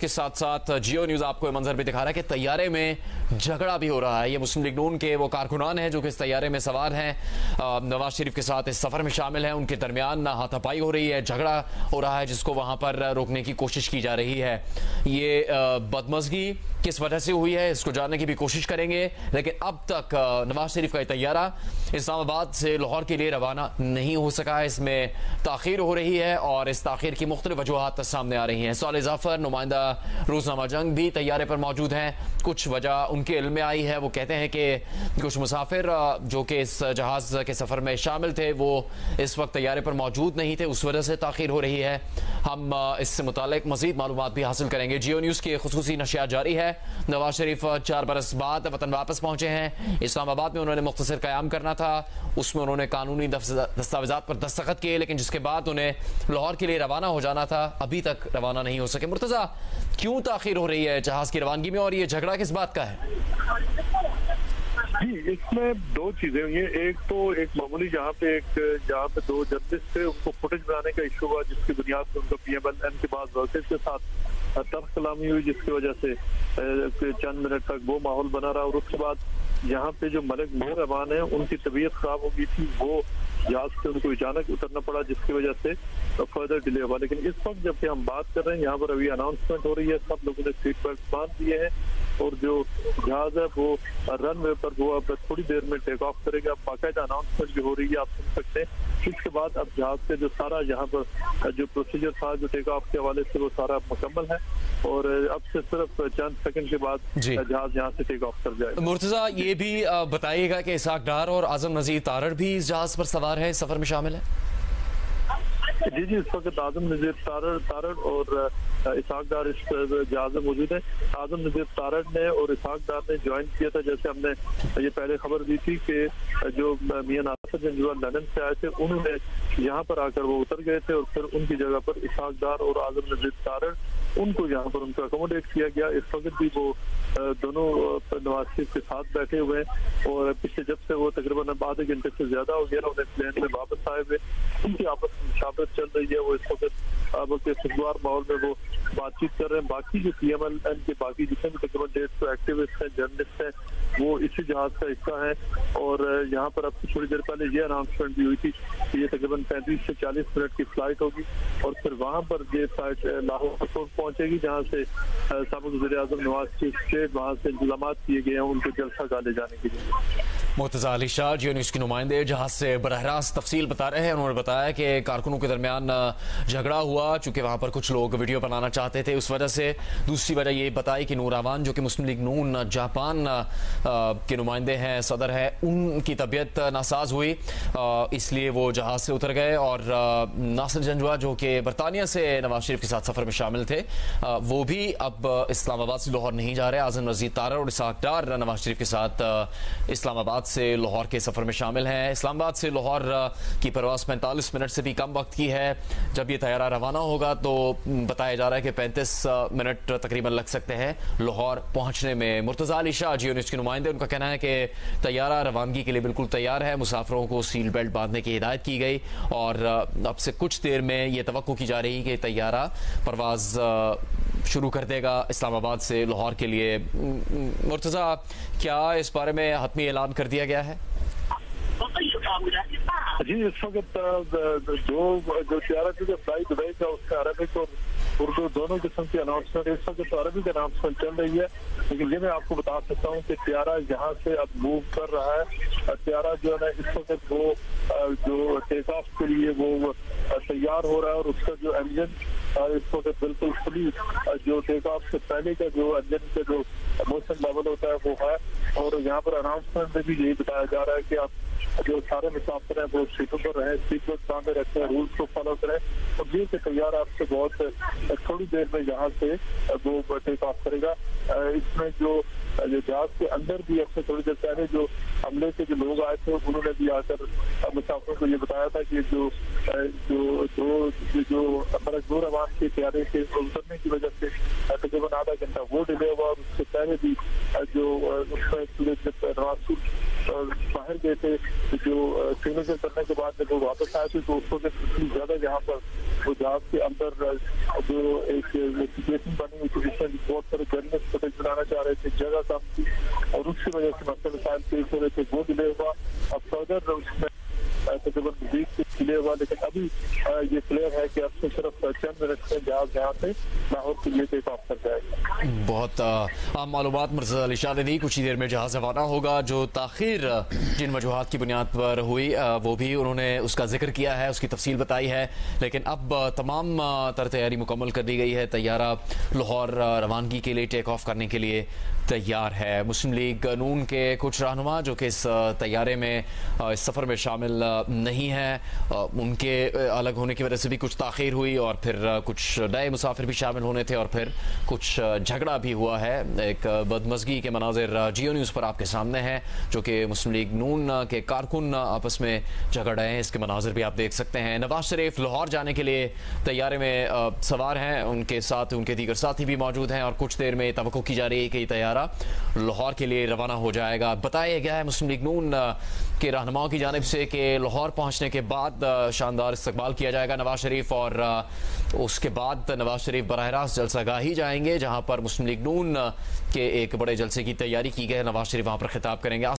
इसके साथ साथ जियो न्यूज़ आपको ये मंजर भी दिखा रहा है कि तैयारे में झगड़ा भी हो रहा है। ये मुस्लिम लीग नून के वो कारकुनान हैं जो कि इस तैयारे में सवार हैं, नवाज शरीफ के साथ इस सफ़र में शामिल हैं। उनके दरमियान हाथापाई हो रही है, झगड़ा हो रहा है, जिसको वहाँ पर रोकने की कोशिश की जा रही है। ये बदमज़गी किस वजह से हुई है इसको जानने की भी कोशिश करेंगे, लेकिन अब तक नवाज शरीफ का तैयारा इस्लामाबाद से लाहौर के लिए रवाना नहीं हो सका है। इसमें ताख़ीर हो रही है और इस ताख़ीर की मुख्तलिफ वजूहात सामने आ रही हैं। साले जाफर नुमाइंदा रोज़नामा जंग भी तैयारे पर मौजूद हैं। कुछ वजह उनके इल्म में आई है, वो कहते हैं कि कुछ मुसाफिर जो कि इस जहाज़ के सफ़र में शामिल थे वो इस वक्त तैयारे पर मौजूद नहीं थे, उस वजह से ताख़ीर हो रही है। हम इससे मुतालिक मज़ीद मालूमात भी हासिल करेंगे। जियो न्यूज़ की खुसूसी नशियात जारी है। नवाज शरीफ 4 बरस बाद वतन वापस पहुंचे हैं। इस्लामाबाद में उन्होंने मुख्तसर क़याम करना था, उसमें उन्होंने कानूनी दस्तावेज़ात पर दस्तखत किए, लेकिन जिसके बाद उन्हें लाहौर के लिए रवाना हो जाना था, अभी तक रवाना नहीं हो सके। मुर्तज़ा, क्यों ताख़ीर हो रही है जहाज़ की रवानगी में और ये झगड़ा किस बात का है? जी, इसमें दो चीजें हुई हैं। एक तो एक मामूली जहाँ पे दो जर्नलिस्ट थे, उनको फुटेज बनाने का इशू हुआ, जिसकी बुनियाद पर उनका PMLN के बाद वर्कर्स के साथ तर्क कलामी हुई, जिसकी वजह से चंद मिनट तक वो माहौल बना रहा। और उसके बाद यहाँ पे जो मलिक मोहर रहमान है, उनकी तबीयत खराब हो गई थी, वो जहाज से उनको अचानक उतरना पड़ा, जिसकी वजह से फर्दर डिले हुआ। लेकिन इस वक्त जबकि हम बात कर रहे हैं, यहाँ पर अभी अनाउंसमेंट हो रही है, सब लोगों ने सीट बेल्ट बांध दिए हैं और जो जहाज है वो रनवे पर वो अब थोड़ी देर में टेक ऑफ करेगा। बाकायदा अनाउंसमेंट भी हो रही है, आप सुन सकते हैं। इसके बाद अब जहाज के जो सारा यहाँ पर जो प्रोसीजर था जो टेक ऑफ के हवाले से, वो सारा मुकम्मल है और अब से सिर्फ चंद सेकंड के बाद जहाज यहाँ से टेक ऑफ कर जाएगा। मुर्तज़ा, ये भी बताइएगा कि इसाक डार और आजम नज़ीर तारड़ भी इस जहाज पर सवार है, सफर में शामिल है? जी, इस वक्त आजम नज़ीर तारड़ और इसाक डार इस जहाज में मौजूद है। आजम नज़ीर तारड़ ने और इसाक डार ने ज्वाइन किया था, जैसे हमने ये पहले खबर दी थी कि जो मियां नासिर जंजुआ लंदन से आए थे, उन्होंने यहाँ पर आकर वो उतर गए थे और फिर उनकी जगह पर इसाक डार और आजम नज़ीर तारड़ उनको यहाँ पर उनको अकोमोडेट किया गया। इस वक्त भी वो दोनों नवाज शरीफ के साथ बैठे हुए हैं और पिछले जब से वो तकरीबन आधे घंटे से ज्यादा हो गया उन्हें प्लेन में वापस आए हुए, उनकी आपस में मुशावरत चल रही है। वो इस वक्त अब के खुशगवार माहौल में वो बातचीत कर रहे हैं। बाकी जो PMLN के बाकी जितने भी तकरीबन 150 एक्टिविस्ट हैं, जर्नलिस्ट हैं, वो इसी जहाज का हिस्सा है। और यहाँ पर अब थोड़ी देर पहले ये अनाउंसमेंट भी हुई थी कि ये तकरीबन 35 से 40 मिनट की फ्लाइट होगी और फिर वहाँ पर ये फ्लाइट लाहौर पहुंचेगी, जहाँ से साबिक़ वज़ीर-ए-आज़म नवाज शरीफ के वहाँ से इंतजाम किए गए हैं उनको जलसा का ले जाने के लिए। मुर्तज़ा अली शाह जियो न्यूज़ के नुमाइंदे जहाज से बरह रास्त तफसील बता रहे हैं। उन्होंने बताया कि कारकुनों के दरमियान झगड़ा हुआ, चूँकि वहाँ पर कुछ लोग वीडियो बनाना चाहते थे, उस वजह से। दूसरी वजह ये बताई कि नूरावान जो कि मुस्लिम लीग नून जापान के नुमाइंदे हैं, सदर है, उनकी तबीयत नासाज हुई, इसलिए वो जहाज़ से उतर गए। और नासिर जंजुआ जो कि बरतानिया से नवाज शरीफ के साथ सफ़र में शामिल थे, वो भी अब इस्लामाबाद से लाहौर नहीं जा रहे। आज़म नज़ीर तारड़ और इसाक डार नवाज शरीफ के साथ इस्लामाबाद से लाहौर के सफ़र में शामिल हैं। इस्लामाबाद से लाहौर की परवाज़ 45 मिनट से भी कम वक्त की है। जब ये तैयारा रवाना होगा तो बताया जा रहा है कि 35 मिनट तकरीबन लग सकते हैं लाहौर पहुंचने में। मुर्तज़ा अली शाह जियो न्यूज़ के नुमाइंदे, उनका कहना है कि तैयारा रवानगी के लिए बिल्कुल तैयार है। मुसाफिरों को सील बेल्ट बांधने की हिदायत की गई और अब से कुछ देर में ये तवक्को की जा रही है कि तैयारा परवाज़ शुरू कर देगा इस्लामाबाद से लाहौर के लिए। मुर्तज़ा, क्या इस बारे में हतमी ऐलान कर दिया गया है? जी, इस वक्त जो तैयारा की फ्लाइट दुबई का उसका अरबिक और उर्दू दोनों किस्म की अनाउंसमेंट, इस वक्त तो अरबिक अनाउंसमेंट चल रही है, लेकिन ये मैं आपको बता सकता हूँ कि तैयारा यहाँ से अब मूव कर रहा है। तैयारा जो है ना इस वक्त वो जो टेक ऑफ के लिए वो तैयार हो रहा है और उसका जो इंजन इस वक्त बिल्कुल खुली जो टेक ऑफ से पहले का जो इंजन का जो मोशन लेवल होता है वो है। और यहाँ पर अनाउंसमेंट में भी यही बताया जा रहा है कि आप जो सारे मुसाफिर हैं वो सीटों पर रहें, सीट बेल्ट बांधे रखें, रूल्स को फॉलो करें और ये कि तैयार आपसे बहुत थोड़ी देर में यहाँ से वो टेक ऑफ करेगा। इसमें जो जहाज के अंदर भी अब से थोड़ी देर पहले जो हमले के जो लोग आए थे उन्होंने भी आकर मुसाफिरों को ये बताया था कि जो मलक रवान के तैयारी के उतरने की वजह से तकरीबन आधा घंटा वो डिले हुआ। और उससे पहले भी जो उसमें नवाज बाहर गए थे, जो सिग्नेचर करने के बाद जब वो वापस आए थे तो उसको ज्यादा यहाँ पर वो जहाज के अंदर जो एक सिचुएशन बनी हुई थी जिसमें बहुत सारे जर्नलिस्ट फुटेज बनाना चाह रहे थे, जगह कम थी और उसकी वजह से मसले मसाइल पेश हो रहे थे, वो डिले हुआ। अब फर्दर उसमें तकरीबन मजीद डिले हुआ, लेकिन अभी ये क्लियर है कि अब से सिर्फ चंद मिनट में जहाज यहाँ से लाहौर के लिए टेक ऑफ कर जाएगा। बहुत आम मालूमात मुर्तज़ा अली शाह ने दी। कुछ ही देर में जहाज रवाना होगा। जो ताखीर जिन वजूहात की बुनियाद पर हुई वो भी उन्होंने उसका जिक्र किया है, उसकी तफसील बताई है, लेकिन अब तमाम तर तैयारी मुकम्मल कर दी गई है। तैयारा लाहौर रवानगी के लिए टेक ऑफ करने के लिए तैयार है। मुस्लिम लीग नून के कुछ रहनुमा जो कि इस तैयारे में इस सफ़र में शामिल नहीं है, उनके अलग होने की वजह से भी कुछ ताख़ीर हुई और फिर कुछ नए मुसाफिर भी शामिल होने थे और फिर कुछ झगड़ा भी हुआ है। एक बदमज़गी के मनाजिर जियो न्यूज़ पर आपके सामने हैं, जो कि मुस्लिम लीग नून के कारकुन आपस में झगड़ रहे हैं। इसके मनाजिर भी आप देख सकते हैं। नवाज शरीफ लाहौर जाने के लिए तैयारे में सवार हैं, उनके साथ उनके दीगर साथी भी मौजूद हैं और कुछ देर में तवक्को की जा रही है कि तैयारा लाहौर के लिए रवाना हो जाएगा। बताया गया है मुस्लिम लीग नून के रहनुमाओं की जानिब से कि लाहौर पहुंचने के बाद शानदार इस्तकबाल किया जाएगा नवाज शरीफ, और उसके बाद नवाज शरीफ बराह रास्त जलसागाही जाएंगे, जहां पर मुस्लिम लीग नून के एक बड़े जलसे की तैयारी की गई है। नवाज शरीफ वहां पर खिताब करेंगे।